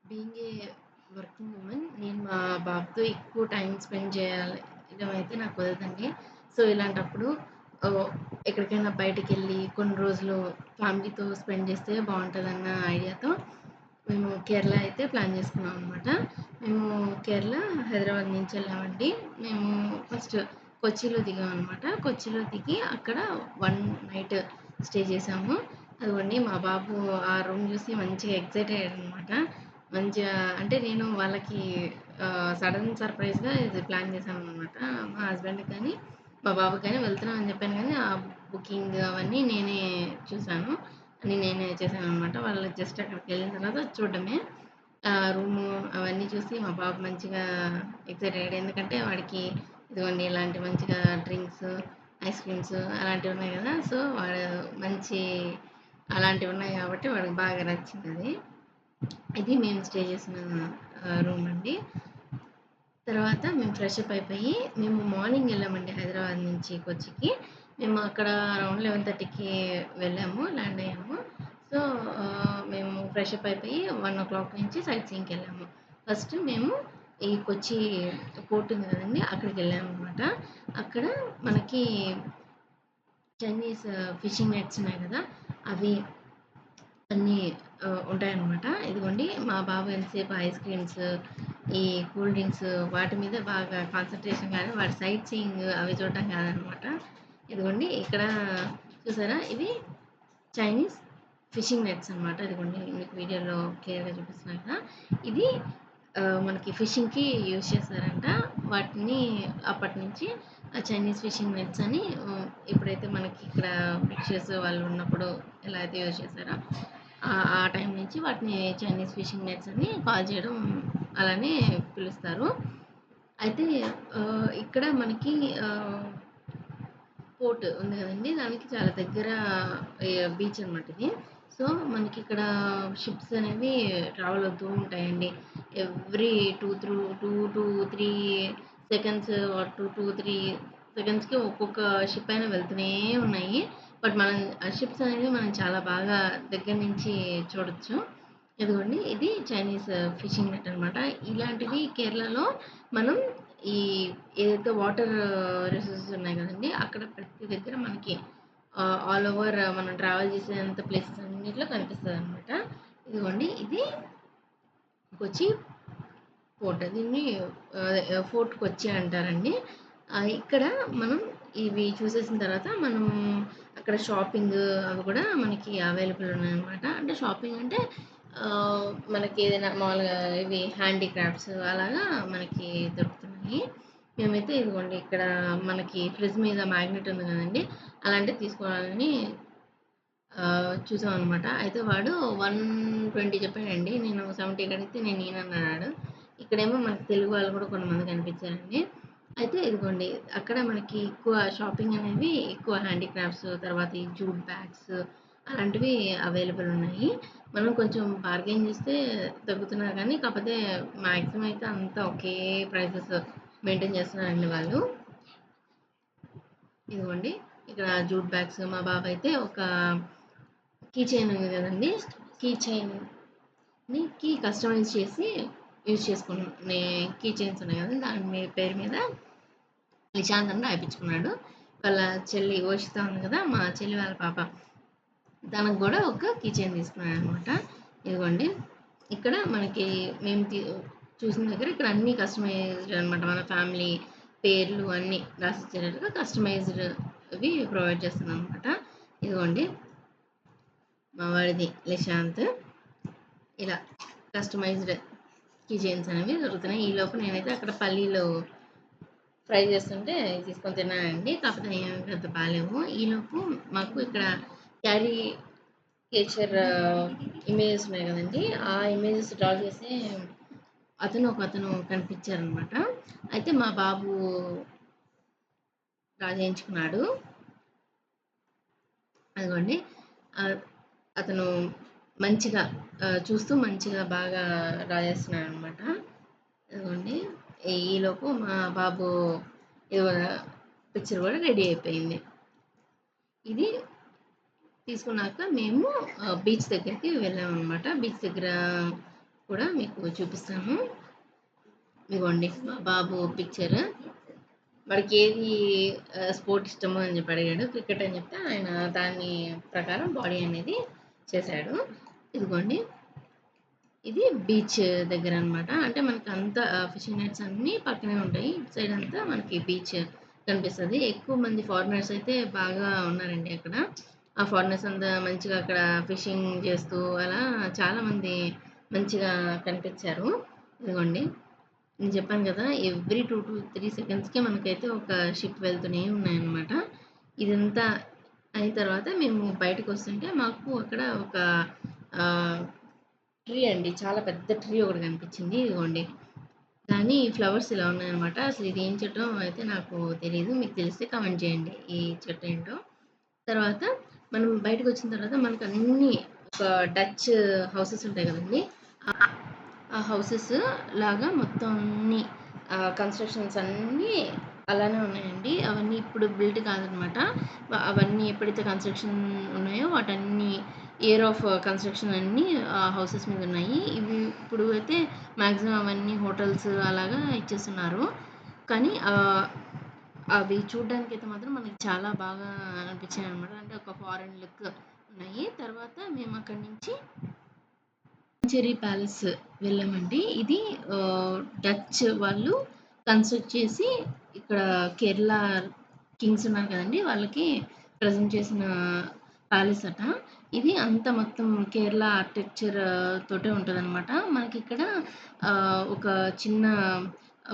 Being a working women నేను మా బాబుతో ఎక్కువ టైం స్పెండ్ చేయడం అయితే నాకు కుదరదండి. సో, ఇలాంటప్పుడు ఓహ్, ఎక్కడికైనా బయటికెళ్ళి కొన్ని రోజులు ఫ్యామిలీతో స్పెండ్ చేస్తే బావుంటదన్న ఐడియాతో మేము కేరళ అయితే ప్లాన్ చేసుకున్నాం అనమాట. మేము కేరళ హైదరాబాద్ నుంచి వెళ్ళామండి. మేము ఫస్ట్ కొచ్చిలో దిగామనమాట. కొచ్చిలో దిగి అక్కడ 1 నైట్ స్టే చేసాము. అదిగోండి మా బాబు ఆ రూమ్ చూసి మంచిగా ఎక్సైట్ అయ్యాడనమాట. మంచిగా అంటే నేను వాళ్ళకి సడన్ సర్ప్రైజ్‌గా ఇది ప్లాన్ చేశాననమాట. మా హస్బెండ్‌కి గాని, మా బాబుకి గాని వెళ్తున్నాం అని చెప్పాను గానీ, ఆ బుకింగ్ అవన్నీ నేనే చూసాను. అన్నీ నేనే చేశాననమాట. వాళ్ళు జస్ట్ అక్కడికెళ్ళిన తర్వాత చూడడమే. రూము అవన్నీ చూసి మా బాబు మంచిగా ఎక్సైట్ అయ్యాడు. ఎందుకంటే వాడికి ఇదిగోండి ఇలాంటి మంచిగా డ్రింక్స్, ఐస్ క్రీమ్స్ అలాంటివున్నాయి గదా! సో, వాడు మంచి అలాంటివున్నాయి గాబట్టి వాడికి బాగా నచ్చిందది. ఇది మేము స్టే చేసిన రూమండి. తర్వాత మేము ఫ్రెషప్ అయిపోయి, మేము మార్నింగ్ వెళ్ళామండి హైదరాబాద్ నుంచి కొచ్చికి. మేము అక్కడ అరౌండ్ 11:30కి వెళ్ళాము. ల్యాండ్ అయ్యాము. సో, మేము ఫ్రెషప్ అయిపోయి 1:00 నుంచి సైట్ సీయింగ్‌కెళ్ళాము. ఫస్ట్ మేము ఈ కొచ్చి పోర్ట్ ఉంది కదండీ! అక్కడికెళ్ళామనమాట. అక్కడ మనకి చైనీస్ ఫిషింగ్ నెట్స్ ఉన్నాయి కదా! అవి అన్నీ ఉంటాయన్నమాట. ఇదిగోండి మా బాబు ఎంతసేపు ఐస్ క్రీమ్స్, ఈ కూల్ డ్రింక్స్ వాటి మీద బాగా కాన్సంట్రేషన్ గాని వాడి సైట్ సీయింగ్ అవి చూడడం కాదనమాట. ఇదిగోండి ఇక్కడ చూసారా? ఇవి చైనీస్ ఫిషింగ్ నెట్స్ అనమాట. ఇదిగోండి మీకు వీడియోలో క్లియర్‌గా చూపిస్తున్నా కదా! ఇది మనకి ఫిషింగ్‌కి యూజ్ చేస్తారంట. వాటిని అప్పటినుంచి చైనీస్ ఫిషింగ్ నెట్స్ అని ఎప్పుడైతే మనకి ఇక్కడ బ్రిటిషర్స్ వాళ్ళు ఉన్నప్పుడు ఎలా అయితే యూజ్ చేశారో ఆ టైం నుంచి వాటిని చైనీస్ ఫిషింగ్ నెట్స్ అని కాల్ చేయడం అలానే పిలుస్తారు. అయితే ఇక్కడ మనకి ఆహ్, పోర్ట్ ఉంది కదండీ! దానికి చాలా దగ్గర బీచ్ అనమాట ఇది. సో, మనకిక్కడ షిప్స్ అనేవి ట్రావెల్ అవుతూ ఉంటాయండి. ఎవ్రీ 2-3 సెకండ్స్ ఆర్ 2-3 సెకండ్స్‌కి ఒక్కొక్క షిప్ అయినా వెళ్తూనే ఉన్నాయి. బట్ మనం ఆ షిప్స్ అనేవి మనం చాలా బాగా దగ్గర నుంచి చూడొచ్చు. ఇదిగోండి ఇది చైనీస్ ఫిషింగ్ నెట్ అనమాట. ఇలాంటివి కేరళలో మనం ఈ ఏదైతే వాటర్ రిసోర్సెస్ ఉన్నాయి కదండీ! అక్కడ ప్రతి దగ్గర మనకి ఆల్ ఓవర్ మనం ట్రావెల్ చేసేంత ప్లేసెస్ అన్నిట్లో కనిపిస్తదనమాట. ఇదిగోండి ఇది కొచ్చి ఫోర్ట్. దీన్ని ఫోర్ట్ కొచ్చి అంటారండి. ఇక్కడ మనం ఇవి చూసేసిన తర్వాత మనం అక్కడ షాపింగ్ అవి కూడా మనకి అవైలబుల్ ఉన్నాయన్నమాట. అంటే షాపింగ్ అంటే మనకి ఏదైనా మామూలుగా ఇవి హ్యాండీక్రాఫ్ట్స్ అలాగా మనకి దొరుకుతున్నాయి. మేమైతే ఇదిగోండి ఇక్కడ మనకి ఫ్రిడ్జ్ మీద మ్యాగ్నెట్ ఉంది కదండీ! అలాంటిది తీసుకోవాలని చూసామనమాట. అయితే వాడు 120 చెప్పాడండి. నేను 70 అడిగితే నేను ఇయ్యనన్నాడు. ఇక్కడేమో మనకి తెలుగు వాళ్ళు కూడా కొంతమంది కనిపించారండి. అయితే ఇదిగోండి అక్కడ మనకి ఎక్కువ షాపింగ్ అనేవి ఎక్కువ హ్యాండీక్రాఫ్ట్స్ తర్వాత ఈ జూట్ బ్యాగ్స్ అలాంటివి అవైలబుల్ ఉన్నాయి. మనం కొంచెం బార్గెయిన్ చేస్తే తగ్గుతున్నారు కానీ కాకపోతే మాక్సిమం అయితే అంతా ఒకే ప్రైసెస్ మెయింటైన్ చేస్తున్నారండి వాళ్ళు. ఇదిగోండి ఇక్కడ జూట్ బ్యాగ్స్ మా బాబైతే ఒక కీ చైన్ ఉంది కదండీ! కీ చైన్‌కి కస్టమైజ్ చేసి యూజ్ చేసుకునే కీ చైన్స్ ఉన్నాయి కదా! దాని పేరు మీద నిశాంత్ అని రాయిపించుకున్నాడు. వాళ్ళ చెల్లి వర్షిత ఉంది కదా! మా చెల్లి వాళ్ళ పాప. తనకు గూడా ఒక కీ చైన్ తీసుకున్నాడనమాట. ఇదిగోండి. ఇక్కడ మనకి మేము చూసిన దగ్గర ఇక్కడ అన్నీ కస్టమైజ్డ్ అనమాట. మన ఫ్యామిలీ పేర్లు అన్నీ రాసిచ్చేటట్టుగా కస్టమైజ్డ్‌వి ప్రొవైడ్ చేస్తున్నామనమాట. ఇదిగోండి మా వాడిది నిశాంత్. ఇలా కస్టమైజ్డ్ కీ చైన్స్ అనేవి దొరుకుతున్నాయి. ఈలోపు నేనైతే అక్కడ పల్లీలు ఫ్రై చేస్తుంటే తీసుకొని తిన్నానండి. కాకపోతే అయ్యేమి పెద్ద బాలేవు. ఈలోపు మాకు ఇక్కడ క్యారీ కేచర్ ఇమేజెస్ ఉన్నాయి కదండీ! ఆ ఇమేజెస్ డ్రా చేసే ఒకతను కనిపించారనమాట. అయితే మా బాబు డ్రా చేయించుకున్నాడు. అదిగోండి. ఆహ్, అతను మంచిగా చూస్తూ మంచిగా బాగా డ్రా చేస్తున్నాడనమాట. ఇదిగోండి. ఈలోపు మా బాబు ఇదిగో పిక్చర్ కూడా రెడీ అయిపోయింది. ఇది తీసుకున్నాక మేము బీచ్ దగ్గరికి వెళ్ళామనమాట. బీచ్ దగ్గర కూడా మీకు చూపిస్తాను. ఇదిగోండి మా బాబు పిక్చర్. వాడికి ఏది స్పోర్ట్ ఇష్టమో అని చెప్పి అడిగాడు. క్రికెట్ అని చెప్తే ఆయన దాని ప్రకారం బాడీ అనేది చేశాడు. ఇదిగోండి ఇది బీచ్ దగ్గర అనమాట. అంటే మనకి అంతా ఫిషింగ్ నెట్స్ అన్నీ పక్కనే ఉంటాయి. ఇటు సైడ్ అంతా మనకి బీచ్ కనిపిస్తది. ఎక్కువ మంది ఫారినర్స్ అయితే బాగా ఉన్నారండి అక్కడ. ఆ ఫారినర్స్ అంతా మంచిగా అక్కడ ఫిషింగ్ చేస్తూ అలా చాలామంది మంచిగా కనిపించారు. ఇదిగోండి. నేను చెప్పాను కదా! ఎవ్రీ 2-3 సెకండ్స్‌కి మనకైతే ఒక షిప్ వెళ్తూనే ఉన్నాయన్నమాట. ఇదంతా అయిన తర్వాత మేము బయటకొస్తుంటే మాకు అక్కడ ఒక ఆహ్, ట్రీ అండి. చాలా పెద్ద ట్రీ ఒకటి కనిపించింది. ఇదిగోండి. దాని ఫ్లవర్స్ ఇలా ఉన్నాయన్నమాట. అసలు ఇది ఏం చెట్టో అయితే నాకు తెలీదు. మీకు తెలిస్తే కామెంట్ చేయండి. ఈ చెట్టు ఏంటో. తర్వాత మనం బయటకొచ్చిన తర్వాత మనకన్నీ ఒక డచ్ హౌసెస్ ఉంటాయి కదండీ! ఆ హౌసెస్ లాగా మొత్తం అన్నీ కన్‌స్ట్రక్షన్స్ అన్నీ అలానే ఉన్నాయండి. అవన్నీ ఇప్పుడు బిల్ట్ కాదనమాట. అవన్నీ ఎప్పుడైతే కన్‌స్ట్రక్షన్ ఉన్నాయో వాటన్నీ ఇయర్ ఆఫ్ కన్‌స్ట్రక్షన్ అన్నీ ఆ హౌసెస్ మీద ఉన్నాయి. ఇవి ఇప్పుడు అయితే మాక్సిమం అవన్నీ హోటల్స్ అలాగా ఇచ్చేస్తున్నారు. కానీ అవి చూడ్డానికైతే మాత్రం మనకి చాలా బాగా అనిపించాయనమాట. అంటే ఒక ఫారెన్ లుక్ ఉన్నాయి. తర్వాత మేము అక్కడి నుంచి చెర్రీ ప్యాలెస్ వెళ్ళామండి. ఇది డచ్ వాళ్ళు కన్‌స్ట్రక్ట్ చేసి ఇక్కడ కేరళ కింగ్స్ ఉన్నారు కదండీ! వాళ్ళకి ప్రెజెంట్ చేసిన ప్యాలెస్ అట. ఇది అంతా మొత్తం కేరళ ఆర్కిటెక్చర్ తోటే ఉంటదనమాట. మనకిక్కడ ఒక చిన్న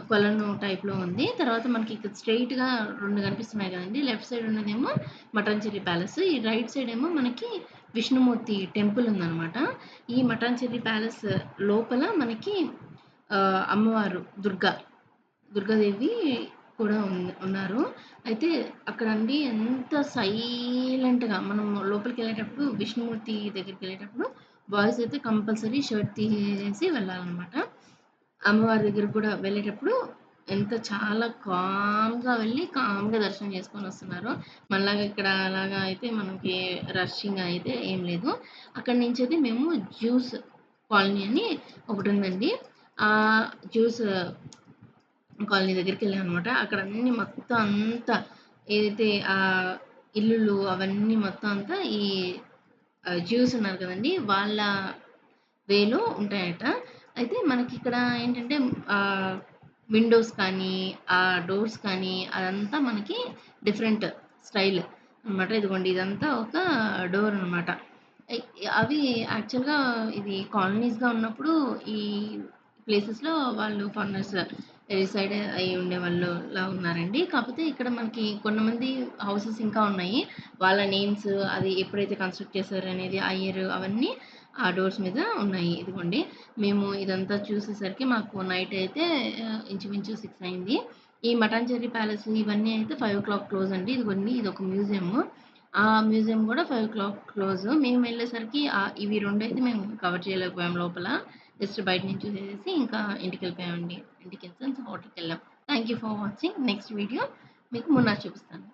కొలను టైప్‌లో ఉంది. తర్వాత మనకి ఇక్కడ స్ట్రెయిట్‌గా 2 కనిపిస్తున్నాయి కదండీ! లెఫ్ట్ సైడ్ ఉన్నదేమో మఠంచెర్రి ప్యాలెస్. ఈ రైట్ సైడ్ ఏమో మనకి విష్ణుమూర్తి టెంపుల్ ఉందనమాట. ఈ మఠంచెర్రి ప్యాలెస్ లోపల మనకి అమ్మవారు దుర్గాదేవి కూడా ఉన్నారు. అయితే అక్కడండి ఎంత సైలెంట్‌గా మనం లోపలికెళ్ళేటప్పుడు విష్ణుమూర్తి దగ్గరికెళ్ళేటప్పుడు బాయ్స్ అయితే కంపల్సరీ షర్ట్ తీసేసి వెళ్ళాలనమాట. అమ్మవారి దగ్గరికి కూడా వెళ్ళేటప్పుడు చాలా కామ్‌గా వెళ్ళి, కామ్‌గా దర్శనం చేసుకొనొస్తున్నారు. మనలాగా ఇక్కడ అలాగా అయితే మనకి రషింగ్ అయితే ఏం లేదు. అక్కడి నుంచైతే మేము జ్యూస్ కాలనీ అని ఒకటుందండి. ఆ జ్యూస్ కాలనీ దగ్గరికెళ్ళామనమాట. అక్కడ అన్నీ మొత్తం అంతా ఏదైతే ఇల్లులు అవన్నీ మొత్తం అంతా ఈ జ్యూస్ ఉన్నారు కదండీ! వాళ్ళ వేలో ఉంటాయట. అయితే మనకిక్కడ ఏంటంటే ఆహ్, విండోస్ కానీ, డోర్స్ కానీ అదంతా మనకి డిఫరెంట్ స్టైల్ అనమాట. ఇదిగోండి ఇదంతా ఒక డోర్ అనమాట. ఎ అవి యాక్చువల్‌గా ఇది కాలనీస్‌గా ఉన్నప్పుడు ఈ ప్లేసెస్‌లో వాళ్ళు ఫారినర్స్ రిసైడ్ అయ్యి ఉండేవాళ్ళులా ఉన్నారండి. కాపోతే ఇక్కడ మనకి కొంతమంది హౌసెస్ ఇంకా ఉన్నాయి. వాళ్ళ నేమ్స్ అది ఎప్పుడైతే కన్‌స్ట్రక్ట్ చేశారనేది ఆ ఇయర్ అవన్నీ ఆ డోర్స్ మీద ఉన్నాయి. ఇదిగోండి. మేము ఇదంతా చూసేసరికి మాకు నైట్ అయితే ఇంచుమించు 6 అయింది. ఈ మటాన్‌చెర్రీ ప్యాలెస్ ఇవన్నీ అయితే 5:00 క్లోజ్ అండి. ఇదిగోండి ఇదొక మ్యూజియము. ఆ మ్యూజియం గూడా 5:00 క్లోజ్. మేము వెళ్ళేసరికి ఇవి రెండైతే మేము కవర్ చేయలేకపోయాం లోపల. జస్ట్ బయట నుంచి చూసేసేసి ఇంకా ఇంటికెళ్ళిపోయామండి. ఇంటికి ఇన్ ద సెన్స్ హోటల్‌కెళ్ళాం. Thank you for watching. Next video మీకు మున్నార్ చూపిస్తాను.